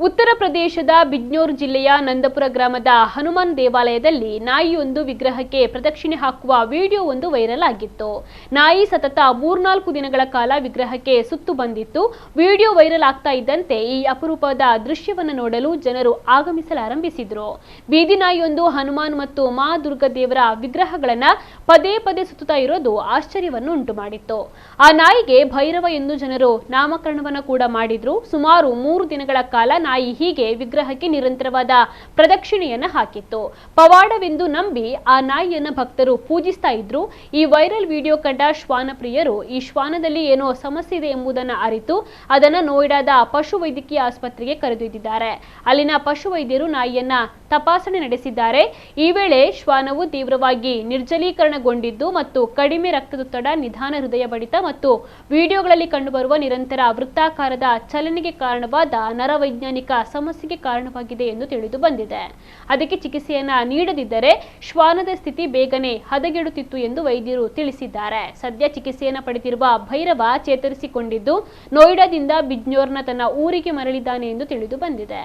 ಉತ್ತರ ಪ್ರದೇಶದ ಬಿಜ್ನೋರ್ ಜಿಲ್ಲೆಯ ನಂದಪುರ ಗ್ರಾಮದ ಹನುಮಾನ್ ದೇವಾಲಯದಲ್ಲಿ ನಾಯಿಯೊಂದು ವಿಗ್ರಹಕ್ಕೆ ಪ್ರದಕ್ಷಿಣೆ ಹಾಕುವ ವಿಡಿಯೋ ಒಂದು ವೈರಲ್ ಆಗಿತ್ತು. ನಾಯಿ ಸತತ 3-4 ದಿನಗಳ ಕಾಲ ವಿಗ್ರಹಕ್ಕೆ ಸುತ್ತು ಬಂದಿತ್ತು. ವಿಡಿಯೋ ವೈರಲ್ ಆಗ್ತಾ ಇದ್ದಂತೆ ಈ ಅಪರೂಪದ ದೃಶ್ಯವನ್ನು ನೋಡಲು ಜನರು ಆಗಮಿಸಲಾರಂಭಿಸಿದ್ರು. ಬೀದಿ ನಾಯಿಯೊಂದು ಹನುಮಾನ್ ಮತ್ತು ಮಾ ದುರ್ಗಾ ದೇವರ ವಿಗ್ರಹಗಳನ್ನ ಪದೇ ಪದೇ ಸುತ್ತುತ್ತಾ ಇರೋದು ಆಶ್ಚರ್ಯವನ್ನು ಉಂಟು ಮಾಡಿತ್ತು. ಆ ನಾಯಿಗೆ ಭೈರವ ಎಂದು ಜನರು ನಾಮಕರಣವನ್ನು ಕೂಡ ಮಾಡಿದ್ರು. ಸುಮಾರು 3 ದಿನಗಳ ಕಾಲ ನಾಯಿ ಹೀಗೆ ವಿಗ್ರಹಕ್ಕೆ ನಿರಂತರವಾದ ಪ್ರದಕ್ಷಿಣೆಯನ್ನ ಹಾಕಿತ್ತು. ಪವಾಡವೆಂದು ನಂಬಿ ಆ ನಾಯಿಯನ್ನ ಭಕ್ತರು ಪೂಜಿಸ್ತಾ ಇದ್ರು. ಈ ವೈರಲ್ ವಿಡಿಯೋ ಕಂಡ ಶ್ವಾನ ಪ್ರಿಯರು ಈ ಶ್ವಾನದಲ್ಲಿ ಏನೋ ಸಮಸ್ಯೆ ಇದೆ ಎಂಬುದನ್ನು ಅರಿತು ಅದನ್ನ ನೋಯ್ಡಾದ ಪಶು ವೈದ್ಯಕೀಯ ಆಸ್ಪತ್ರೆಗೆ ಕರೆದೊಯ್ದಿದ್ದಾರೆ. ಅಲ್ಲಿನ ಪಶು ವೈದ್ಯರು ನಾಯಿಯನ್ನ ತಪಾಸಣೆ ನಡೆಸಿದ್ದಾರೆ. ಈ ವೇಳೆ ಶ್ವಾನವು ತೀವ್ರವಾಗಿ ನಿರ್ಜಲೀಕರಣಗೊಂಡಿದ್ದು ಮತ್ತು ಕಡಿಮೆ ರಕ್ತದೊತ್ತಡ, ನಿಧಾನ ಹೃದಯ ಬಡಿತ ಮತ್ತು ವಿಡಿಯೋಗಳಲ್ಲಿ ಕಂಡುಬರುವ ನಿರಂತರ ವೃತ್ತಾಕಾರದ ಚಲನೆಗೆ ಕಾರಣವಾದ ನರವೈಜ್ಞಾನಿಕ ಸಮಸ್ಯೆಗೆ ಕಾರಣವಾಗಿದೆ ಎಂದು ತಿಳಿದು ಬಂದಿದೆ. ಅದಕ್ಕೆ ಚಿಕಿತ್ಸೆಯನ್ನ ನೀಡದಿದ್ದರೆ ಶ್ವಾನದ ಸ್ಥಿತಿ ಬೇಗನೆ ಹದಗೆಡುತ್ತಿತ್ತು ಎಂದು ವೈದ್ಯರು ತಿಳಿಸಿದ್ದಾರೆ. ಸದ್ಯ ಚಿಕಿತ್ಸೆಯನ್ನು ಪಡೆದಿರುವ ಭೈರವ ಚೇತರಿಸಿಕೊಂಡಿದ್ದು ನೋಯ್ಡಾದಿಂದ ಬಿಜ್ನೋರ್ನ ತನ್ನ ಊರಿಗೆ ಮರಳಿದ್ದಾನೆ ಎಂದು ತಿಳಿದು ಬಂದಿದೆ.